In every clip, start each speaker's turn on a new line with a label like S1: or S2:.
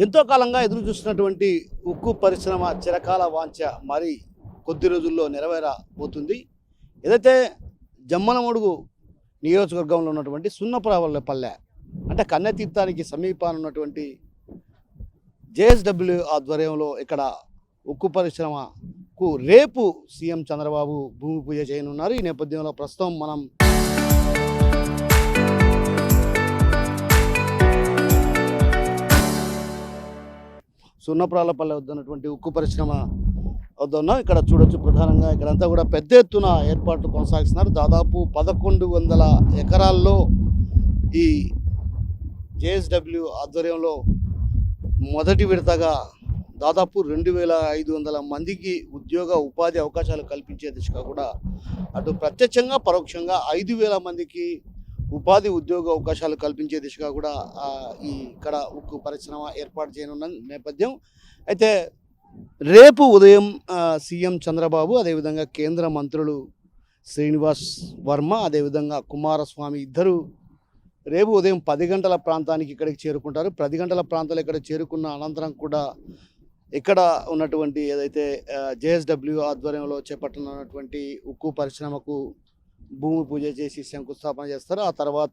S1: ఎంతో కాలంగా ఎదురు చూస్తున్నటువంటి ఉక్కు పరిశ్రమ చిరకాల వాంఛ మరి కొద్ది రోజుల్లో నెరవేరబోతుంది. ఏదైతే జమ్మలమడుగు నియోజకవర్గంలో ఉన్నటువంటి సున్నపురపల్లె అంటే కన్నెతీర్థానికి సమీపాన ఉన్నటువంటి జేఎస్డబ్ల్యూ ఆధ్వర్యంలో ఇక్కడ ఉక్కు పరిశ్రమకు రేపు సీఎం చంద్రబాబు భూమి పూజ చేయనున్నారు. ఈ నేపథ్యంలో ప్రస్తుతం మనం సున్నపురాలపల్లె వద్ద ఉన్నటువంటి ఉక్కు పరిశ్రమ వద్ద ఉన్నాం. ఇక్కడ చూడొచ్చు, ప్రధానంగా ఇక్కడంతా కూడా పెద్ద ఎత్తున ఏర్పాట్లు కొనసాగిస్తున్నారు. దాదాపు 1100 ఎకరాల్లో ఈ జేఎస్డబ్ల్యూ ఆధ్వర్యంలో మొదటి విడతగా దాదాపు 2500 మందికి ఉద్యోగ ఉపాధి అవకాశాలు కల్పించే దిశగా కూడా అటు ప్రత్యక్షంగా పరోక్షంగా 5000 మందికి ఉపాధి ఉద్యోగ అవకాశాలు కల్పించే దిశగా కూడా ఈ ఇక్కడ ఉక్కు పరిశ్రమ ఏర్పాటు చేయనున్న నేపథ్యం. అయితే రేపు ఉదయం సీఎం చంద్రబాబు, అదేవిధంగా కేంద్ర మంత్రులు శ్రీనివాస్ వర్మ, అదేవిధంగా కుమారస్వామి ఇద్దరు రేపు ఉదయం 10 గంటల ప్రాంతానికి ఇక్కడికి చేరుకుంటారు. 10 గంటల ప్రాంతాలు ఇక్కడ చేరుకున్న అనంతరం కూడా ఇక్కడ ఉన్నటువంటి ఏదైతే జేఎస్డబ్ల్యూ ఆధ్వర్యంలో చేపట్టనున్నటువంటి ఉక్కు పరిశ్రమకు భూమి పూజ చేసి శంకుస్థాపన చేస్తారు. ఆ తర్వాత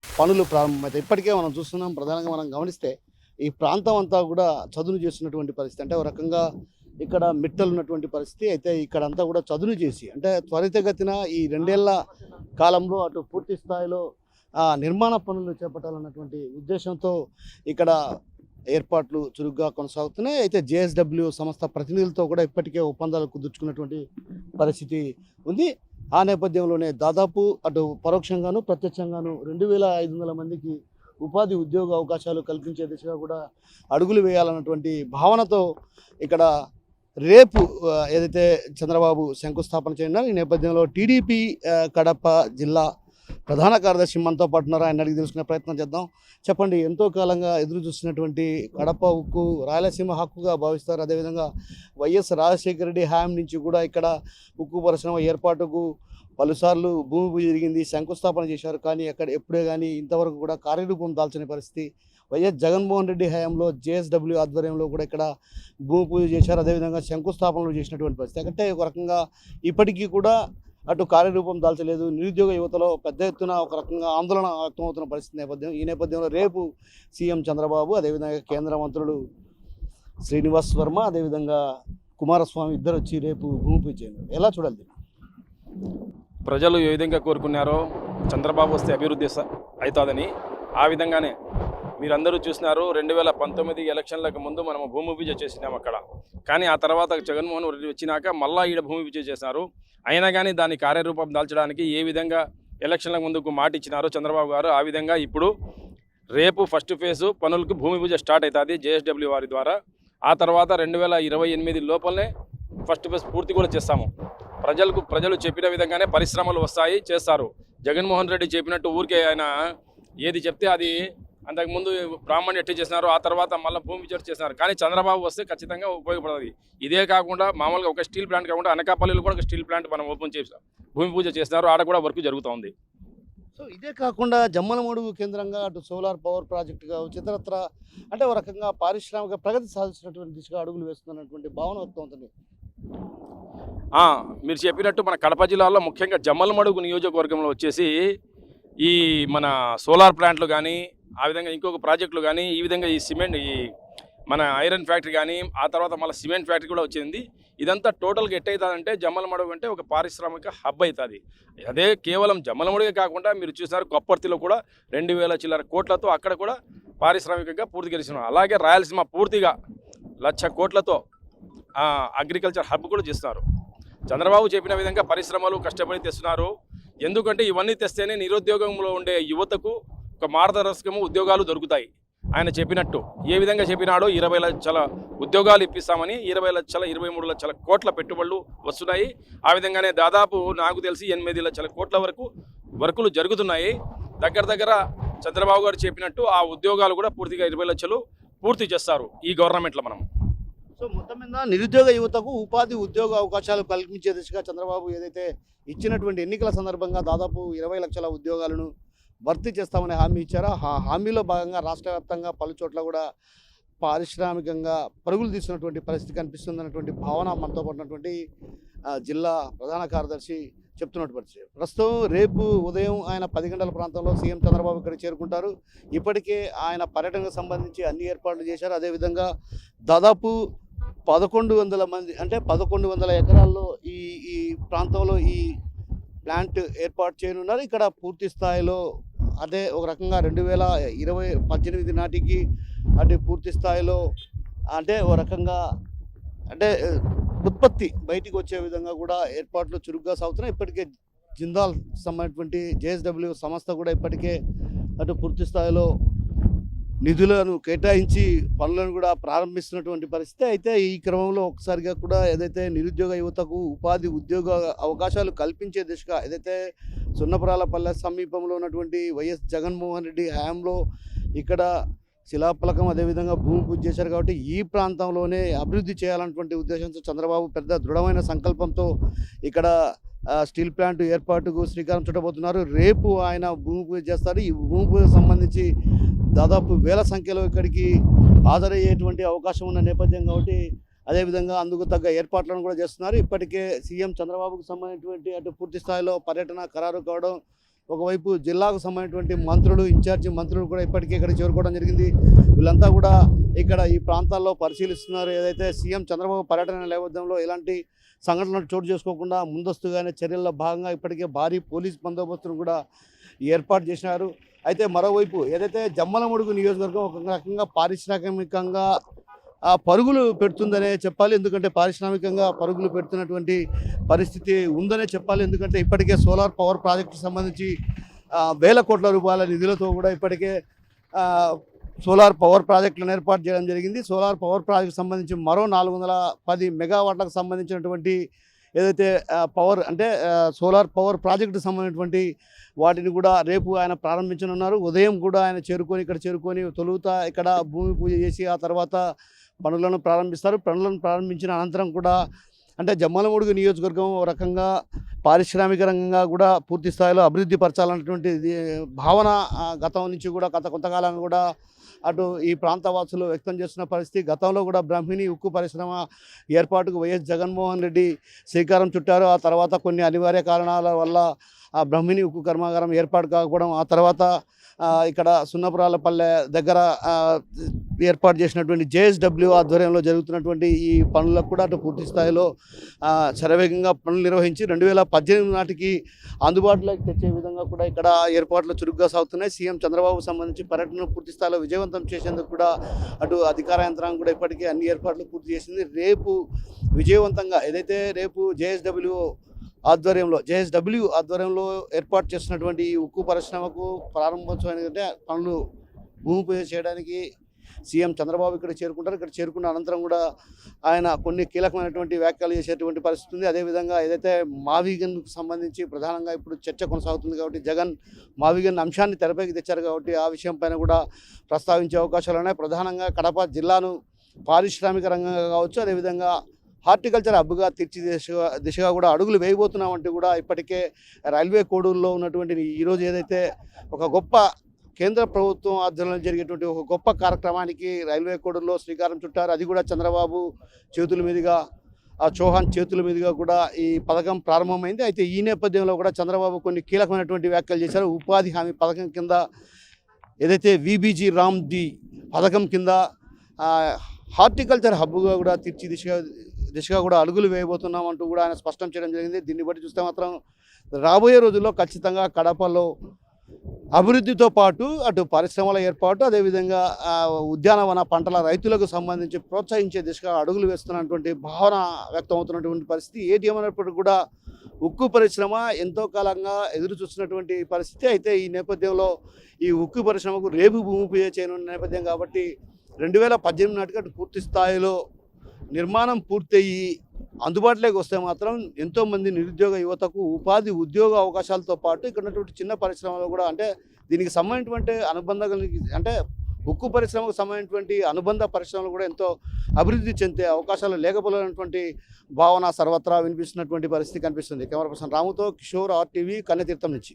S1: పనులు ప్రారంభమవుతాయి. ఇప్పటికే మనం చూస్తున్నాం, ప్రధానంగా మనం గమనిస్తే ఈ ప్రాంతం అంతా కూడా చదును చేస్తున్నటువంటి పరిస్థితి. అంటే ఒక రకంగా ఇక్కడ మిట్టలు ఉన్నటువంటి పరిస్థితి. అయితే ఇక్కడంతా కూడా చదును చేసి అంటే త్వరితగతిన ఈ 2 ఏళ్ల కాలంలో అటు పూర్తి స్థాయిలో నిర్మాణ పనులు చేపట్టాలన్నటువంటి ఉద్దేశంతో ఇక్కడ ఏర్పాట్లు చురుగ్గా కొనసాగుతున్నాయి. అయితే జేఎస్డబ్ల్యూ సంస్థ ప్రతినిధులతో కూడా ఇప్పటికే ఒప్పందాలు కుదుర్చుకున్నటువంటి పరిస్థితి ఉంది. ఆ నేపథ్యంలోనే దాదాపు అటు పరోక్షంగాను ప్రత్యక్షంగాను 2500 మందికి ఉపాధి ఉద్యోగ అవకాశాలు కల్పించే దిశగా కూడా అడుగులు వేయాలన్నటువంటి భావనతో ఇక్కడ రేపు ఏదైతే చంద్రబాబు శంకుస్థాపన చేయనున్నారు. ఈ నేపథ్యంలో టీడీపీ కడప జిల్లా ప్రధాన కార్యదర్శి మనతో పాటు ఉన్నారు. ఆయన అడిగి తెలుసుకునే ప్రయత్నం చేద్దాం. చెప్పండి, ఎంతో కాలంగా ఎదురు చూస్తున్నటువంటి కడప ఉక్కు రాయలసీమ హక్కుగా భావిస్తారు. అదేవిధంగా వైఎస్ రాజశేఖర రెడ్డి హయాం నుంచి కూడా ఇక్కడ ఉక్కు పరిశ్రమ ఏర్పాటుకు పలుసార్లు భూమి పూజ జరిగింది, శంకుస్థాపన చేశారు. కానీ ఎప్పుడే కానీ ఇంతవరకు కూడా కార్యరూపం దాల్చని పరిస్థితి. వైఎస్ జగన్మోహన్ రెడ్డి హయాంలో జేఎస్డబ్ల్యూ ఆధ్వర్యంలో కూడా ఇక్కడ భూమి పూజ చేశారు, అదేవిధంగా శంకుస్థాపనలు చేసినటువంటి పరిస్థితి. అంటే ఒక రకంగా ఇప్పటికీ కూడా అటు కార్యరూపం దాల్చలేదు. నిరుద్యోగ యువతలో పెద్ద ఎత్తున ఒక రకంగా ఆందోళన వ్యక్తమవుతున్న పరిస్థితి నేపథ్యం. ఈ నేపథ్యంలో రేపు సీఎం చంద్రబాబు, అదేవిధంగా కేంద్ర మంత్రులు శ్రీనివాస్ వర్మ, అదేవిధంగా కుమారస్వామి ఇద్దరు వచ్చి రేపు భూమి పూజ చేయనున్నారు. ఎలా చూడాలి?
S2: ప్రజలు ఏ విధంగా కోరుకున్నారో చంద్రబాబు వస్తే అభివృద్ధి అవుతుందని, ఆ విధంగానే మీరందరూ చూసినారు. 2019 ఎలక్షన్లకు ముందు మనం భూమి పూజ చేసినాం అక్కడ. కానీ ఆ తర్వాత జగన్మోహన్ రెడ్డి వచ్చినాక మళ్ళా ఈడ భూమి పూజ చేసినారు. అయినా కానీ దాని కార్యరూపం దాల్చడానికి ఏ విధంగా ఎలక్షన్ల ముందుకు మాట ఇచ్చినారో చంద్రబాబు గారు, ఆ విధంగా ఇప్పుడు రేపు ఫస్ట్ ఫేజు పనులకు భూమి పూజ స్టార్ట్ అవుతుంది జేఎస్డబ్ల్యూ వారి ద్వారా. ఆ తర్వాత 2028 లోపలనే ఫస్ట్ ఫేజ్ పూర్తి కూడా చేస్తాము. ప్రజలు చెప్పిన విధంగానే పరిశ్రమలు వస్తాయి, చేస్తారు. జగన్మోహన్ రెడ్డి చెప్పినట్టు ఊరికే ఆయన ఏది చెప్తే అది అంతకుముందు బ్రాహ్మణ్ ఎట్టి చేసినారు, ఆ తర్వాత మళ్ళీ భూమి పూజ చేసినారు. కానీ చంద్రబాబు వస్తే ఖచ్చితంగా ఉపయోగపడుతుంది. ఇదే కాకుండా మామూలుగా ఒక స్టీల్ ప్లాంట్ కాకుండా అనకాపల్లిలో కూడా ఒక స్టీల్ ప్లాంట్ మనం ఓపెన్ చేసాం, భూమి పూజ చేసినారు. ఆడ కూడా వర్క్ జరుగుతూ ఉంది.
S1: సో ఇదే కాకుండా జమ్మలమడుగు కేంద్రంగా అటు సోలార్ పవర్ ప్రాజెక్టు కావచ్చు, ఇతరత్ర అంటే ఒక రకంగా పారిశ్రామిక ప్రగతి సాధించినటువంటి దిశగా అడుగులు వేస్తున్నటువంటి భావన వస్తుంది.
S2: మీరు చెప్పినట్టు మన కడప జిల్లాలో ముఖ్యంగా జమ్మలమడుగు నియోజకవర్గంలో వచ్చేసి ఈ మన సోలార్ ప్లాంట్లు కానీ, ఆ విధంగా ఇంకొక ప్రాజెక్టులు కానీ, ఈ విధంగా ఈ సిమెంట్ ఈ మన ఐరన్ ఫ్యాక్టరీ కానీ, ఆ తర్వాత మళ్ళీ సిమెంట్ ఫ్యాక్టరీ కూడా వచ్చింది. ఇదంతా టోటల్గా ఎట్టవుతుందంటే జమ్మలమడుగు అంటే ఒక పారిశ్రామిక హబ్ అవుతుంది. అదే కేవలం జమ్మలమడుగే కాకుండా మీరు చూసినారు కొప్పర్తిలో కూడా 2000 చిల్లర కోట్లతో అక్కడ కూడా పారిశ్రామికంగా పూర్తి గెలిచినాం. అలాగే రాయలసీమ పూర్తిగా 1,00,000 కోట్లతో అగ్రికల్చర్ హబ్ కూడా చేస్తున్నారు. చంద్రబాబు చెప్పిన విధంగా పరిశ్రమలు కష్టపడి తెస్తున్నారు. ఎందుకంటే ఇవన్నీ తెస్తేనే నిరుద్యోగంలో ఉండే యువతకు ఒక మార్గదర్శకము ఉద్యోగాలు దొరుకుతాయి. ఆయన చెప్పినట్టు ఏ విధంగా చెప్పినాడో 20 లక్షల ఉద్యోగాలు ఇప్పిస్తామని, 20 లక్షల 23 లక్షల కోట్ల పెట్టుబడులు వస్తున్నాయి. ఆ విధంగానే దాదాపు నాకు తెలిసి 8 లక్షల కోట్ల వరకు వర్కులు జరుగుతున్నాయి. దగ్గర చంద్రబాబు గారు చెప్పినట్టు ఆ ఉద్యోగాలు కూడా పూర్తిగా 20 లక్షలు పూర్తి చేస్తారు ఈ గవర్నమెంట్లో మనం.
S1: సో మొత్తం మీద నిరుద్యోగ యువతకు ఉపాధి ఉద్యోగ అవకాశాలు కల్పించే దిశగా చంద్రబాబు ఏదైతే ఇచ్చినటువంటి ఎన్నికల సందర్భంగా దాదాపు 20 లక్షల ఉద్యోగాలను భర్తీ చేస్తామని హామీ ఇచ్చారో ఆ హామీలో భాగంగా రాష్ట్ర వ్యాప్తంగా పలు చోట్ల కూడా పారిశ్రామికంగా పరుగులు తీస్తున్నటువంటి పరిస్థితి కనిపిస్తుందన్నటువంటి భావన మనతో పడినటువంటి జిల్లా ప్రధాన కార్యదర్శి చెప్తున్నట్టు పరిస్థితి. ప్రస్తుతం రేపు ఉదయం ఆయన 10 గంటల ప్రాంతంలో సీఎం చంద్రబాబు ఇక్కడికి చేరుకుంటారు. ఇప్పటికే ఆయన పర్యటనకు సంబంధించి అన్ని ఏర్పాట్లు చేశారు. అదేవిధంగా దాదాపు 1100 మంది అంటే 1100 ఎకరాల్లో ఈ ఈ ప్రాంతంలో ఈ ప్లాంట్ ఏర్పాటు చేయనున్నారు. ఇక్కడ పూర్తి స్థాయిలో అదే ఒక రకంగా 2018 నాటికి అంటే పూర్తి స్థాయిలో అంటే ఒక రకంగా అంటే ఉత్పత్తి బయటికి వచ్చే విధంగా కూడా ఏర్పాట్లు చురుగ్గా సాగుతున్నాయి. ఇప్పటికే జిందాల్ సంబంధించినటువంటి జేఎస్డబ్ల్యూ సంస్థ కూడా ఇప్పటికే అటు పూర్తి స్థాయిలో నిధులను కేటాయించి పనులను కూడా ప్రారంభిస్తున్నటువంటి పరిస్థితి. అయితే ఈ క్రమంలో ఒకసారిగా కూడా ఏదైతే నిరుద్యోగ యువతకు ఉపాధి ఉద్యోగ అవకాశాలు కల్పించే దిశగా ఏదైతే సున్నపురాలపల్లె సమీపంలో ఉన్నటువంటి వైఎస్ జగన్మోహన్ రెడ్డి హయాంలో ఇక్కడ శిలాఫలకం అదేవిధంగా భూమి పూజ చేశారు కాబట్టి ఈ ప్రాంతంలోనే అభివృద్ధి చేయాలన్నటువంటి ఉద్దేశంతో చంద్రబాబు పెద్ద దృఢమైన సంకల్పంతో ఇక్కడ స్టీల్ ప్లాంట్ ఏర్పాటుకు శ్రీకారం చుట్టబోతున్నారు. రేపు ఆయన భూమి పూజ చేస్తారు. ఈ భూమి పూజకు సంబంధించి దాదాపు వేల సంఖ్యలో ఇక్కడికి హాజరయ్యేటువంటి అవకాశం ఉన్న నేపథ్యం కాబట్టి అదేవిధంగా అందుకు తగ్గ ఏర్పాట్లను కూడా చేస్తున్నారు. ఇప్పటికే సీఎం చంద్రబాబుకు సంబంధించినటువంటి అటు పూర్తి స్థాయిలో పర్యటన ఖరారు కావడం, ఒకవైపు జిల్లాకు సంబంధించినటువంటి మంత్రులు ఇన్ఛార్జి మంత్రులు కూడా ఇప్పటికే ఇక్కడ చేరుకోవడం జరిగింది. వీళ్ళంతా కూడా ఇక్కడ ఈ ప్రాంతాల్లో పరిశీలిస్తున్నారు. ఏదైతే సీఎం చంద్రబాబు పర్యటన నేపథ్యంలో ఎలాంటి సంఘటనలు చోటు చేసుకోకుండా ముందస్తుగానే చర్యల్లో భాగంగా ఇప్పటికే భారీ పోలీస్ బందోబస్తును కూడా ఏర్పాటు చేసినారు. అయితే మరోవైపు ఏదైతే జమ్మలమడుగు నియోజకవర్గం ఒక రకంగా పారిశ్రామికంగా పరుగులు పెడుతుందనే చెప్పాలి. ఎందుకంటే పారిశ్రామికంగా పరుగులు పెడుతున్నటువంటి పరిస్థితి ఉందనే చెప్పాలి. ఎందుకంటే ఇప్పటికే సోలార్ పవర్ ప్రాజెక్టుకు సంబంధించి వేల కోట్ల రూపాయల నిధులతో కూడా ఇప్పటికే సోలార్ పవర్ ప్రాజెక్టులను ఏర్పాటు చేయడం జరిగింది. సోలార్ పవర్ ప్రాజెక్టు సంబంధించి మరో 410 మెగావాట్లకు సంబంధించినటువంటి ఏదైతే పవర్ అంటే సోలార్ పవర్ ప్రాజెక్టుకు సంబంధించినటువంటి వాటిని కూడా రేపు ఆయన ప్రారంభించనున్నారు. ఉదయం కూడా ఆయన ఇక్కడ చేరుకొని తొలుత ఇక్కడ భూమి పూజ చేసి ఆ తర్వాత పనులను ప్రారంభిస్తారు. పనులను ప్రారంభించిన అనంతరం కూడా అంటే జమ్మలమడుగు నియోజకవర్గం ఒక రకంగా పారిశ్రామిక రంగంగా కూడా పూర్తి స్థాయిలో అభివృద్ధి పరచాలన్నటువంటి భావన గతం నుంచి కూడా కొంతకాలంగా కూడా అటు ఈ ప్రాంతవాసులు వ్యక్తం చేస్తున్న పరిస్థితి. గతంలో కూడా బ్రహ్మిణి ఉక్కు పరిశ్రమ ఏర్పాటుకు వైఎస్ జగన్మోహన్ రెడ్డి శ్రీకారం చుట్టారు. ఆ తర్వాత కొన్ని అనివార్య కారణాల వల్ల ఆ బ్రహ్మిణి ఉక్కు కర్మాగారం ఏర్పాటు కాకపోవడం, ఆ తర్వాత ఇక్కడ సున్నపురాలపల్లె దగ్గర ఏర్పాటు చేసినటువంటి జేఎస్డబ్ల్యూ ఆధ్వర్యంలో జరుగుతున్నటువంటి ఈ పనులకు కూడా అటు పూర్తి స్థాయిలో శరవేగంగా పనులు నిర్వహించి 2018 నాటికి అందుబాటులోకి తెచ్చే విధంగా కూడా ఇక్కడ ఏర్పాట్లు చురుగ్గా సాగుతున్నాయి. సీఎం చంద్రబాబు సంబంధించి పర్యటనను పూర్తి స్థాయిలో విజయవంతం చేసేందుకు కూడా అటు అధికార యంత్రాంగం కూడా ఇప్పటికే అన్ని ఏర్పాట్లు పూర్తి చేసింది. రేపు విజయవంతంగా ఏదైతే రేపు జేఎస్డబ్ల్యూ ఆధ్వర్యంలో ఏర్పాటు చేస్తున్నటువంటి ఈ ఉక్కు పరిశ్రమకు ప్రారంభోత్సవం ఏంటంటే పనులు భూమి పూజ చేయడానికి సీఎం చంద్రబాబు ఇక్కడ చేరుకుంటారు. ఇక్కడ చేరుకున్న అనంతరం కూడా ఆయన కొన్ని కీలకమైనటువంటి వ్యాఖ్యలు చేసేటువంటి పరిస్థితి ఉంది. అదేవిధంగా ఏదైతే మావిగన్కు సంబంధించి ప్రధానంగా ఇప్పుడు చర్చ కొనసాగుతుంది కాబట్టి జగన్ మావిగన్ అంశాన్ని తెరపైకి తెచ్చారు కాబట్టి ఆ విషయం పైన కూడా ప్రస్తావించే అవకాశాలు ఉన్నాయి. ప్రధానంగా కడప జిల్లాను పారిశ్రామిక రంగంగా కావచ్చు, అదేవిధంగా హార్టికల్చర్ హబ్గా దిశగా కూడా అడుగులు వేయబోతున్నామంటూ కూడా ఇప్పటికే రైల్వే కోడూరులో ఉన్నటువంటి ఈరోజు ఏదైతే ఒక గొప్ప కేంద్ర ప్రభుత్వం ఆధ్వర్యంలో జరిగేటువంటి ఒక గొప్ప కార్యక్రమానికి రైల్వే కోడూరులో శ్రీకారం చుట్టారు. అది కూడా చంద్రబాబు చేతుల మీదుగా చౌహాన్ చేతుల మీదుగా కూడా ఈ పథకం ప్రారంభమైంది. అయితే ఈ నేపథ్యంలో కూడా చంద్రబాబు కొన్ని కీలకమైనటువంటి వ్యాఖ్యలు చేశారు. ఉపాధి హామీ పథకం కింద ఏదైతే విబీజీ రామ్జీ పథకం కింద హార్టికల్చర్ హబ్గా కూడా దిశగా కూడా అడుగులు వేయబోతున్నాం అంటూ కూడా ఆయన స్పష్టం చేయడం జరిగింది. దీన్ని బట్టి చూస్తే మాత్రం రాబోయే రోజుల్లో ఖచ్చితంగా కడపలో అభివృద్ధితో పాటు అటు పరిశ్రమల ఏర్పాటు, అదేవిధంగా ఉద్యానవన పంటల రైతులకు సంబంధించి ప్రోత్సహించే దిశగా అడుగులు వేస్తున్నటువంటి భావన వ్యక్తమవుతున్నటువంటి పరిస్థితి. ఏదేమైనప్పటికీ కూడా ఉక్కు పరిశ్రమ ఎంతో కాలంగా ఎదురు చూస్తున్నటువంటి పరిస్థితి. అయితే ఈ నేపథ్యంలో ఈ ఉక్కు పరిశ్రమకు రేపు భూమి పూజ చేయనున్న నేపథ్యం కాబట్టి 2018 నాటికి అటు పూర్తి స్థాయిలో నిర్మాణం పూర్తయ్యి అందుబాటులోకి వస్తే మాత్రం ఎంతోమంది నిరుద్యోగ యువతకు ఉపాధి ఉద్యోగ అవకాశాలతో పాటు ఇక్కడ ఉన్నటువంటి చిన్న పరిశ్రమలు కూడా అంటే దీనికి సంబంధించినటువంటి అంటే ఉక్కు పరిశ్రమకు సంబంధించినటువంటి అనుబంధ పరిశ్రమలు కూడా ఎంతో అభివృద్ధి చెందే అవకాశాలు లేకపోయినటువంటి భావన సర్వత్రా వినిపిస్తున్నటువంటి పరిస్థితి కనిపిస్తుంది. కెమెరా పర్సన్ రాముతో కిషోర్ RTV కన్నెతీర్థం నుంచి.